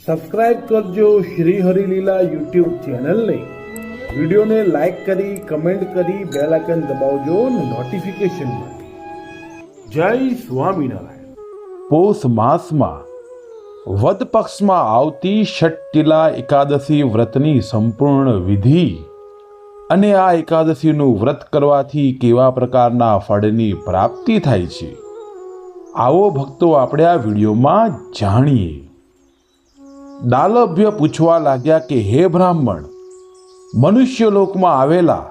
Subscribe કરજો Shri Harileela YouTube ચેનલને. વિડીયોને લાઈક કરી, કમેન્ટ કરી, બેલ આઇકન દબાવજો નોટિફિકેશન માટે. જય સ્વામિનારાયણ. પોષ માસમાં વદ પક્ષમાં આવતી ષટ્ટિલા એકાદશી વ્રતની સંપૂર્ણ વિધિ અને આ એકાદશીનું વ્રત કરવાથી કેવા પ્રકારના ફળની પ્રાપ્તિ થાય છે, આવો ભક્તો આપણે આ વિડીયોમાં જાણીએ. દાલભ્ય પૂછવા લાગ્યા કે હે બ્રાહ્મણ, મનુષ્ય લોકમાં આવેલા,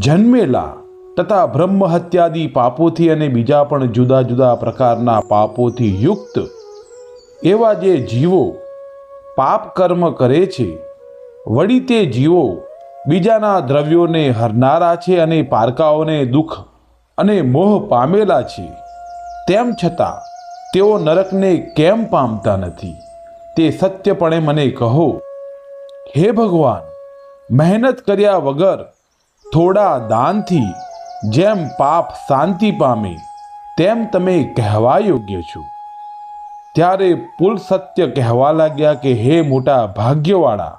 જન્મેલા તથા બ્રહ્મ હત્યાદી પાપોથી અને બીજા પણ જુદા જુદા પ્રકારના પાપોથી યુક્ત એવા જે જીવો પાપ કર્મ કરે છે, વળી તે જીવો બીજાના દ્રવ્યોને હરનારા છે અને પારકાઓને દુઃખ અને મોહ પામેલા છે, તેમ છતાં તેઓ નરકને કેમ પામતા નથી, તે સત્યપણે મને કહો. હે ભગવાન, મહેનત કર્યા વગર થોડા દાનથી જેમ પાપ શાંતિ પામે, તેમ તમે કહેવા યોગ્ય છો. ત્યારે પુલ સત્ય કહેવા લાગ્યા કે હે મોટા ભાગ્યવાળા,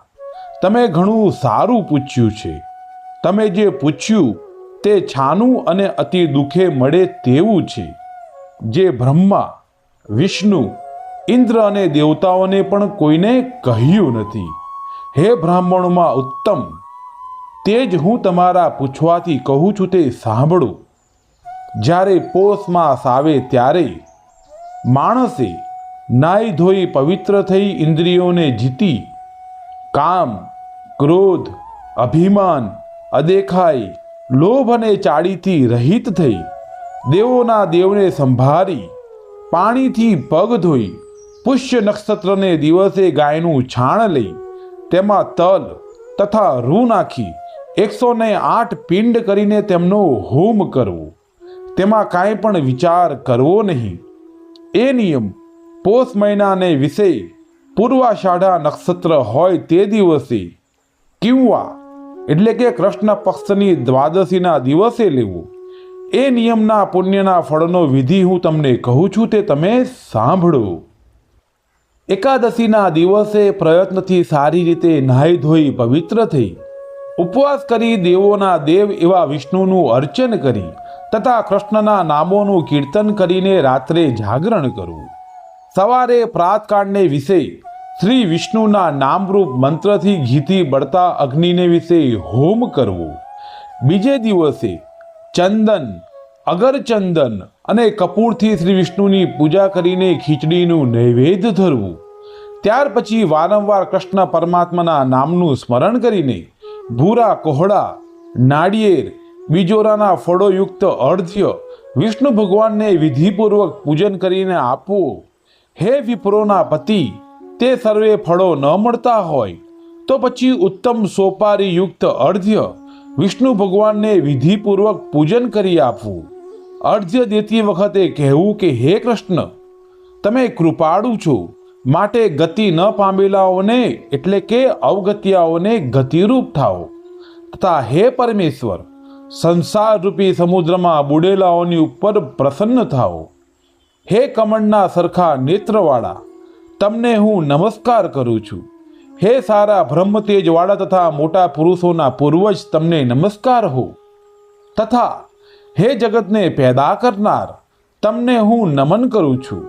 તમે ઘણું સારું પૂછ્યું છે. તમે જે પૂછ્યું તે છાનું અને અતિ દુઃખે મળે તેવું છે, જે બ્રહ્મા, વિષ્ણુ, ઇન્દ્ર અને દેવતાઓને પણ કોઈને કહ્યું નથી. હે બ્રાહ્મણોમાં ઉત્તમ, તે જ હું તમારા પૂછવાથી કહું છું તે સાંભળો. જ્યારે પોષ માસ આવે ત્યારે માણસે નાહી ધોઈ પવિત્ર થઈ ઇન્દ્રિયોને જીતી કામ, ક્રોધ, અભિમાન, અદેખાઈ, લોભ અને ચાડીથી રહિત થઈ દેવોના દેવને સંભાળી પાણીથી પગ ધોઈ પુષ્ય નક્ષત્રને દિવસે ગાયનું છાણ લઈ તેમાં તલ તથા રૂ નાખી 108 પિંડ કરીને તેમનો હોમ કરવો, તેમાં કાંઈ પણ વિચાર કરવો નહીં. એ નિયમ પોષ મહિનાને વિશે પૂર્વાષાઢા નક્ષત્ર હોય તે દિવસે કિંવા એટલે કે કૃષ્ણ પક્ષની દ્વાદશીના દિવસે લેવું. એ નિયમના પુણ્યના ફળનો વિધિ હું તમને કહું છું તે તમે સાંભળો. એકાદશીના દિવસે પ્રયત્નથી સારી રીતે નાહી ધોઈ પવિત્ર થઈ ઉપવાસ કરી દેવોના દેવ એવા વિષ્ણુનું અર્ચન કરી તથા કૃષ્ણના નામોનું કીર્તન કરીને રાત્રે જાગરણ કરવું. સવારે પ્રાતકાળને વિશે શ્રી વિષ્ણુના નામરૂપ મંત્રથી ઘીથી બળતા અગ્નિને વિશે હોમ કરવો. બીજે દિવસે ચંદન, અગરચંદન અને કપૂરથી શ્રી વિષ્ણુની પૂજા કરીને ખીચડીનું નૈવેદ્ય ધરવું. ત્યાર પછી વારંવાર કૃષ્ણ પરમાત્માના નામનું સ્મરણ કરીને ભૂરા કોહડા, નાળિયેર, બીજોરાના ફળોયુક્ત અર્ધ્ય વિષ્ણુ ભગવાનને વિધિપૂર્વક પૂજન કરીને આપવું. હે વિપ્રોના પતિ, તે સર્વે ફળો ન મળતા હોય તો પછી ઉત્તમ સોપારીયુક્ત અર્ધ્ય વિષ્ણુ ભગવાનને વિધિપૂર્વક પૂજન કરી આપવું. અર્ધ્ય દેતી વખતે કહેવું કે હે કૃષ્ણ, તમે કૃપાળુ છો, માટે ગતિ ન પામેલાઓને એટલે કે અવગત્યાઓને ગતિરૂપ થાઓ, તથા હે પરમેશ્વર, સંસારરૂપી સમુદ્રમાં બુડેલાઓની ઉપર પ્રસન્ન થાઓ. હે કમળના સરખા નેત્રવાળા, તમને હું નમસ્કાર કરું છું. હે સારા બ્રહ્મતેજવાળા તથા મોટા પુરુષોના પૂર્વજ, તમને નમસ્કાર હો. તથા હે જગતને પેદા કરનાર, તમને હું નમન કરું છું.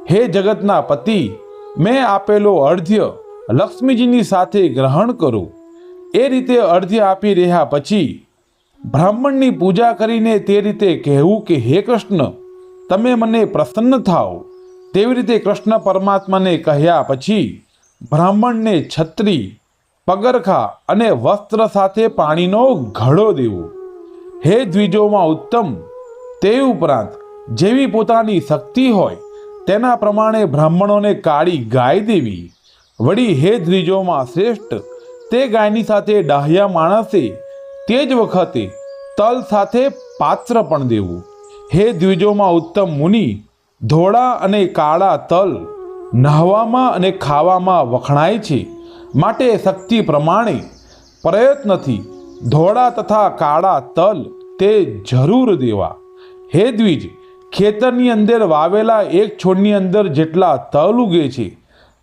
હે જગતના પતિ, મેં આપેલો અર્ધ્ય લક્ષ્મીજીની સાથે ગ્રહણ કરો. એ રીતે અર્ધ્ય આપી રહ્યા પછી બ્રાહ્મણની પૂજા કરીને તે રીતે કહેવું કે હે કૃષ્ણ, તમે મને પ્રસન્ન થાઓ. તેવી રીતે કૃષ્ણ પરમાત્માને કહ્યા પછી બ્રાહ્મણને છત્રી, પગરખા અને વસ્ત્ર સાથે પાણીનો ઘડો દેવો. હે દ્વિજોમાં ઉત્તમ, તે ઉપરાંત જેવી પોતાની શક્તિ હોય તેના પ્રમાણે બ્રાહ્મણોને કાળી ગાય દેવી. વળી હે દ્વિજોમાં શ્રેષ્ઠ, તે ગાયની સાથે ડાહ્યા માણસે તે જ વખતે તલ સાથે પાત્ર પણ દેવું. હે દ્વિજોમાં ઉત્તમ મુનિ, ધોળા અને કાળા તલ નહાવામાં અને ખાવામાં વખણાય છે, માટે શક્તિ પ્રમાણે પ્રયત્નથી ધોળા તથા કાળા તલ તે જરૂર દેવા. હે દ્વિજ, ખેતરની અંદર વાવેલા એક છોડની અંદર જેટલા તલ ઉગે છે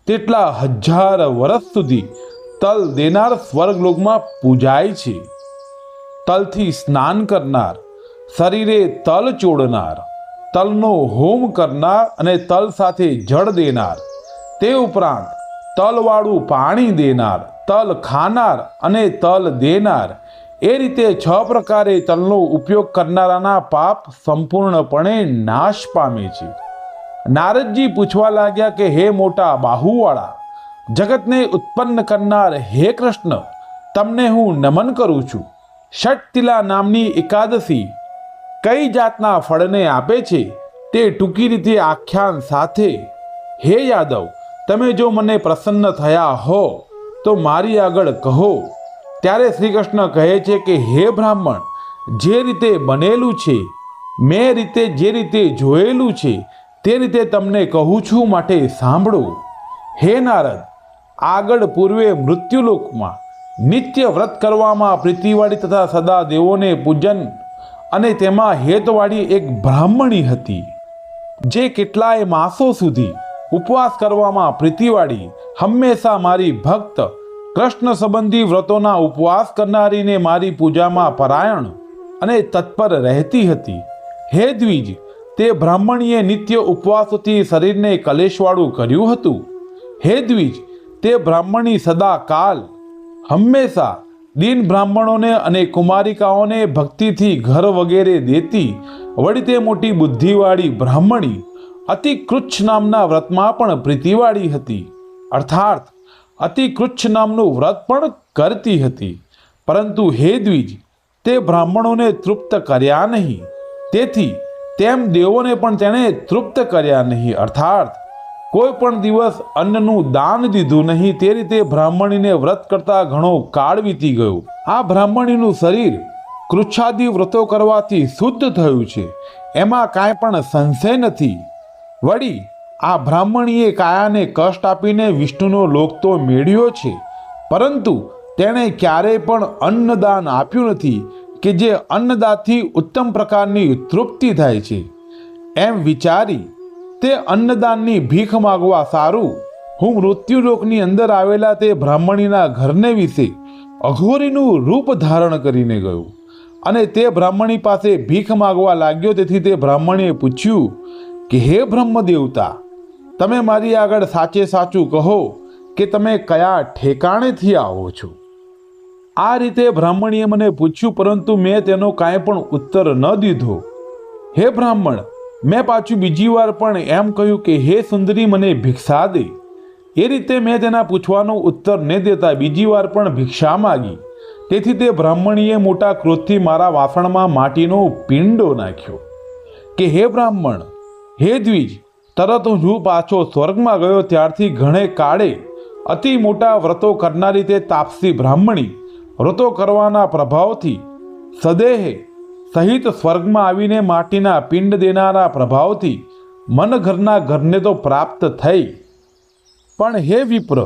તેટલા 1000 વર્ષ સુધી તલ દેનાર સ્વર્ગલોકમાં પૂજાય છે. તલથી સ્નાન કરનાર, શરીરે તલ ચોડનાર, તલનો હોમ કરનાર અને તલ સાથે જળ દેનાર, તે ઉપરાંત તલવાળું પાણી દેનાર, તલ ખાનાર અને તલ દેનાર, એ રીતે 6 પ્રકારે તલનો ઉપયોગ કરનારાના પાપ સંપૂર્ણપણે નાશ પામે છે. નારદજી પૂછવા લાગ્યા કે હે મોટા બાહુવાળા, જગતને ઉત્પન્ન કરનાર હે કૃષ્ણ, તમને હું નમન કરું છું. ષટતિલા નામની એકાદશી કઈ જાતના ફળને આપે છે તે ટૂંકી રીતે આખ્યાન સાથે હે યાદવ, તમે જો મને પ્રસન્ન થયા હો તો મારી આગળ કહો. ત્યારે શ્રી કૃષ્ણ કહે છે કે હે બ્રાહ્મણ, જે રીતે બનેલું છે, મેં જે રીતે જોયેલું છે તે રીતે તમને કહું છું, માટે સાંભળો. હે નારદ, આગળ પૂર્વે મૃત્યુલોકમાં નિત્ય વ્રત કરવામાં પ્રીતિવાળી તથા સદા દેવોને પૂજન અને તેમાં હેતવાળી એક બ્રાહ્મણી હતી, જે કેટલાય માસો સુધી ઉપવાસ કરવામાં પ્રીતિવાળી, હંમેશા મારી ભક્ત, કૃષ્ણ સંબંધી વ્રતોના ઉપવાસ કરનારીને મારી પૂજામાં પરાયણ અને તત્પર રહેતી હતી. હે દ્વિજ, તે બ્રાહ્મણીએ નિત્ય ઉપવાસોથી શરીરને કલેશવાળું કર્યું હતું. હે દ્વિજ, તે બ્રાહ્મણી સદા કાલ હંમેશા દીન બ્રાહ્મણોને અને કુમારિકાઓને ભક્તિથી ઘર વગેરે દેતી, વળી તે મોટી બુદ્ધિવાળી બ્રાહ્મણી અતિ કૃચ્છ નામના વ્રતમાં પણ પ્રીતિવાળી હતી, અર્થાત અતિ કૃચ્છ નામનું વ્રત પણ કરતી હતી. પરંતુ હે દ્વિજ, તે બ્રાહ્મણોને તૃપ્ત કર્યા નહીં, તેથી તેમ દેવોને પણ તેણે તૃપ્ત કર્યા નહીં, અર્થાત કોઈ પણ દિવસ અન્નનું દાન દીધું નહીં. તે રીતે બ્રાહ્મણીને વ્રત કરતા ઘણો કાળ વીતી ગયો. આ બ્રાહ્મણીનું શરીર કૃચ્છાદિ વ્રતો કરવાથી શુદ્ધ થયું છે, એમાં કાંઈ પણ સંશય નથી. વળી આ બ્રાહ્મણીએ કાયાને કષ્ટ આપીને વિષ્ણુનો લોક તો મેળ્યો છે, પરંતુ તેણે ક્યારેય પણ અન્નદાન આપ્યું નથી કે જે અન્નદાનથી ઉત્તમ પ્રકારની તૃપ્તિ થાય છે. એમ વિચારી તે અન્નદાનની ભીખ માગવા સારું હું મૃત્યુલોકની અંદર આવેલા તે બ્રાહ્મણીના ઘરને વિશે અઘોરીનું રૂપ ધારણ કરીને ગયો અને તે બ્રાહ્મણી પાસે ભીખ માગવા લાગ્યો. તેથી તે બ્રાહ્મણીએ પૂછ્યું કે હે બ્રહ્મ દેવતા, તમે મારી આગળ સાચે સાચું કહો કે તમે કયા ઠેકાણેથી આવો છો. આ રીતે બ્રાહ્મણીએ મને પૂછ્યું, પરંતુ મેં તેનો કાંઈ પણ ઉત્તર ન દીધો. હે બ્રાહ્મણ, મેં પાછું બીજી વાર પણ એમ કહ્યું કે હે સુંદરી, મને ભિક્ષા દે. એ રીતે મેં તેના પૂછવાનો ઉત્તર ન દેતા બીજી વાર પણ ભિક્ષા માગી. તેથી તે બ્રાહ્મણીએ મોટા ક્રોધથી મારા વાસણમાં માટીનો પિંડો નાખ્યો કે હે બ્રાહ્મણ, હે દ્વિજ, તરત હું પાછો સ્વર્ગમાં ગયો. ત્યારથી ઘણે કાળે અતિ મોટા વ્રતો કરનારી તે તાપસી બ્રાહ્મણી વ્રતો કરવાના પ્રભાવથી સદેહે સહિત સ્વર્ગમાં આવીને માટીના પિંડ દેનારા પ્રભાવથી મન ઘરના ઘરને તો પ્રાપ્ત થઈ. પણ હે વિપ્ર,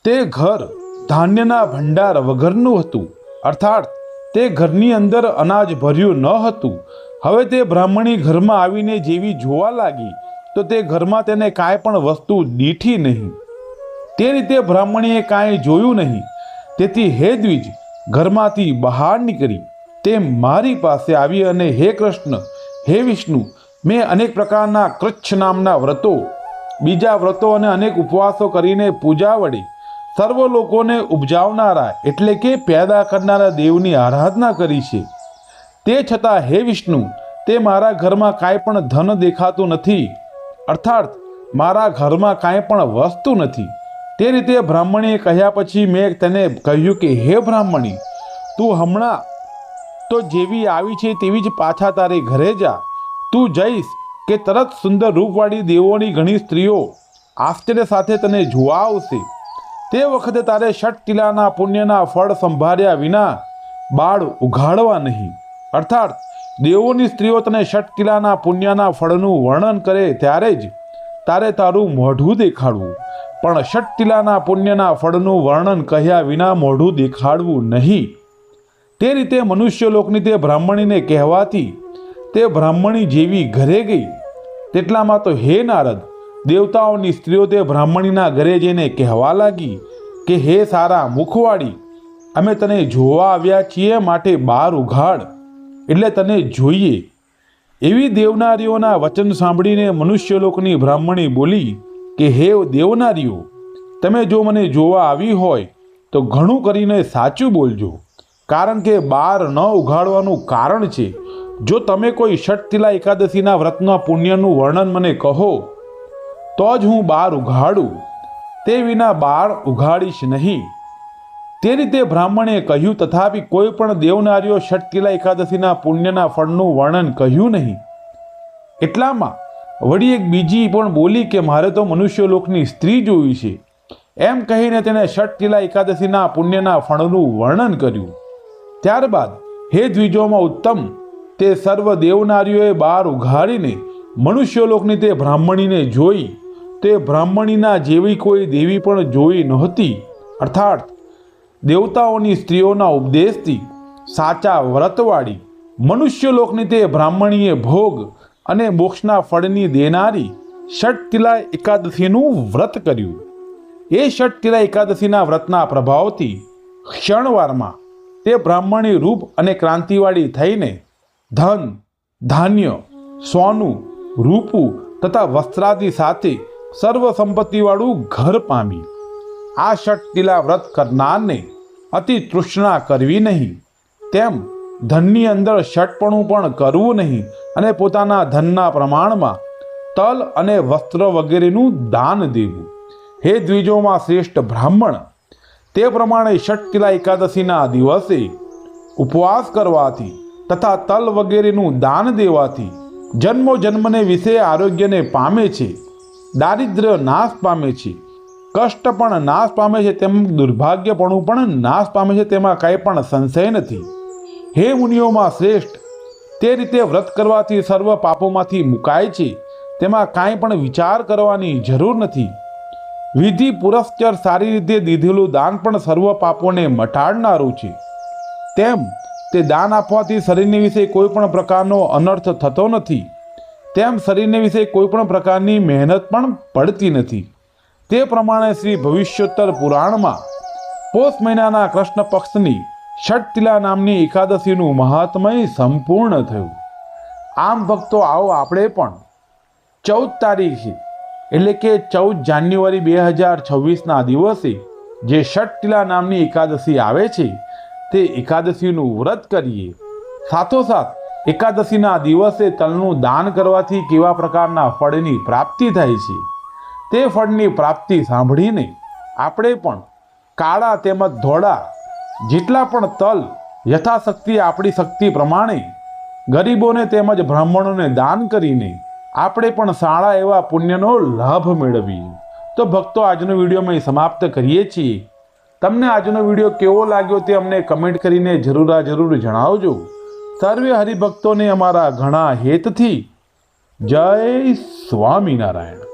તે ઘર ધાન્યના ભંડાર વગરનું હતું, અર્થાત તે ઘરની અંદર અનાજ ભર્યું ન હતું. હવે તે બ્રાહ્મણી ઘરમાં આવીને જેવી જોવા લાગી તો તે ઘરમાં તેને કાંઈ પણ વસ્તુ દીઠી નહીં. તે રીતે બ્રાહ્મણીએ કાંઈ જોયું નહીં. તેથી હે દ્વિજ, ઘરમાંથી બહાર નીકળી તે મારી પાસે આવી અને હે કૃષ્ણ, હે વિષ્ણુ, મેં અનેક પ્રકારના કૃચ્છ નામના વ્રતો, બીજા વ્રતો અને અનેક ઉપવાસો કરીને પૂજા વડે સર્વ લોકોને ઉપજાવનારા એટલે કે પેદા કરનારા દેવની આરાધના કરી છે. તે છતાં હે વિષ્ણુ, તે મારા ઘરમાં કાંઈ પણ ધન દેખાતું નથી, અર્થાત મારા ઘરમાં કાંઈ પણ વસ્તુ નથી. તે રીતે બ્રાહ્મણીએ કહ્યા પછી મેં તેને કહ્યું કે હે બ્રાહ્મણી, તું હમણાં તો જેવી આવી છે તેવી જ પાછા તારે ઘરે જા. તું જઈશ કે તરત સુંદર રૂપવાળી દેવોની ઘણી સ્ત્રીઓ આશ્ચર્ય સાથે તને જોવા આવશે. તે વખતે તારે ષટતિલાના પુણ્યના ફળ સંભાળ્યા વિના બાળ ઉઘાડવા નહીં, અર્થાત દેવોની સ્ત્રીઓ તને ષટતિલાના પુણ્યના ફળનું વર્ણન કરે ત્યારે જ તારે તારું મોઢું દેખાડવું, પણ ષટતિલાના પુણ્યના ફળનું વર્ણન કહ્યા વિના મોઢું દેખાડવું નહીં. તે રીતે મનુષ્યલોકની તે બ્રાહ્મણીને કહેવાથી તે બ્રાહ્મણી જેવી ઘરે ગઈ. તેટલામાં તો હે નારદ, દેવતાઓની સ્ત્રીઓ તે બ્રાહ્મણીના ઘરે જઈને કહેવા લાગી કે હે સારા મુખવાળી, અમે તને જોવા આવ્યા છીએ, માટે બહાર ઉઘાડ, એટલે તને જોઈએ. એવી દેવનારીઓના વચન સાંભળીને મનુષ્યલોકની બ્રાહ્મણી બોલી કે હે દેવનારીઓ, તમે જો મને જોવા આવી હોય તો ઘણું કરીને સાચું બોલજો, કારણ કે બહાર ન ઉઘાડવાનું કારણ છે, જો તમે કોઈ ષટતિલા એકાદશીના વ્રતના પુણ્યનું વર્ણન મને કહો તો જ હું બહાર ઉઘાડું, તે વિના બહાર ઉઘાડીશ નહીં. તે રીતે બ્રાહ્મણે કહ્યું, તથાપિ કોઈ પણ દેવનારીઓ ષટતિલા એકાદશીના પુણ્યના ફળનું વર્ણન કહ્યું નહીં. એટલામાં વળી એક બીજી પણ બોલી કે મારે તો મનુષ્યલોકની સ્ત્રી જોઈ છે. એમ કહીને તેણે ષટતિલા એકાદશીના પુણ્યના ફળનું વર્ણન કર્યું. ત્યારબાદ હે દ્વિજોમાં ઉત્તમ, તે સર્વ દેવનારીઓએ બહાર ઉઘાડીને મનુષ્યલોકની તે બ્રાહ્મણીને જોઈ. તે બ્રાહ્મણીના જેવી કોઈ દેવી પણ જોઈ નહોતી, અર્થાત દેવતાઓની સ્ત્રીઓના ઉપદેશથી સાચા વ્રતવાળી મનુષ્યલોકની તે બ્રાહ્મણીએ ભોગ અને મોક્ષના ફળની દેનારી ષટતિલા એકાદશીનું વ્રત કર્યું. એ ષટતિલા એકાદશીના વ્રતના પ્રભાવથી ક્ષણવારમાં તે બ્રાહ્મણી રૂપ અને ક્રાંતિવાળી થઈને ધન, ધાન્ય, સોનું, રૂપું તથા વસ્ત્રાદિ સાથે સર્વ સંપત્તિવાળું ઘર પામી. આ ષટતિલા વ્રત કરનારને અતિ તૃષ્ણા કરવી નહીં, તેમ ધનની અંદર ષટપણું પણ કરવું નહીં, અને પોતાના ધનના પ્રમાણમાં તલ અને વસ્ત્ર વગેરેનું દાન દેવું. હે દ્વિજોમાં શ્રેષ્ઠ બ્રાહ્મણ, તે પ્રમાણે ષટતિલા એકાદશીના દિવસે ઉપવાસ કરવાથી તથા તલ વગેરેનું દાન દેવાથી જન્મો જન્મને વિશે આરોગ્યને પામે છે, દારિદ્ર્ય નાશ પામે છે, કષ્ટ પણ નાશ પામે છે, તેમ દુર્ભાગ્યપણું પણ નાશ પામે છે, તેમાં કાંઈ પણ સંશય નથી. હે મુનિઓમાં શ્રેષ્ઠ, તે રીતે વ્રત કરવાથી સર્વ પાપોમાંથી મુકાય છે, તેમાં કાંઈ પણ વિચાર કરવાની જરૂર નથી. વિધિ પુરસ્કાર સારી રીતે દીધેલું દાન પણ સર્વ પાપોને મટાડનારું છે. તેમ તે દાન આપવાથી શરીરને વિશે કોઈ પણ પ્રકારનો અનર્થ થતો નથી, તેમ શરીરને વિશે કોઈ પણ પ્રકારની મહેનત પણ પડતી નથી. તે પ્રમાણે શ્રી ભવિષ્યોત્તર પુરાણમાં પોષ મહિનાના કૃષ્ણ પક્ષની ષટતિલા નામની એકાદશીનું મહાત્મય સંપૂર્ણ થયું. આમ ભક્તો, આવો આપણે પણ 14 તારીખે એટલે કે 14 જાન્યુઆરી 2026ના દિવસે જે ષટતિલા નામની એકાદશી આવે છે તે એકાદશીનું વ્રત કરીએ. સાથોસાથ એકાદશીના દિવસે તલનું દાન કરવાથી કેવા પ્રકારના ફળની પ્રાપ્તિ થાય છે તે ફળની પ્રાપ્તિ સાંભળીને આપણે પણ કાળા તેમજ ધોળા જેટલા પણ તલ યથાશક્તિ આપણી શક્તિ પ્રમાણે ગરીબોને તેમજ બ્રાહ્મણોને દાન કરીને આપણે પણ સારા એવા પુણ્યનો લાભ મેળવીએ. તો ભક્તો, આજનો વિડીયો અમે સમાપ્ત કરીએ છીએ. તમને આજનો વિડીયો કેવો લાગ્યો તે અમને કમેન્ટ કરીને જરૂર જણાવજો. સર્વે હરિભક્તોને અમારા ઘણા હેતથી જય સ્વામિનારાયણ.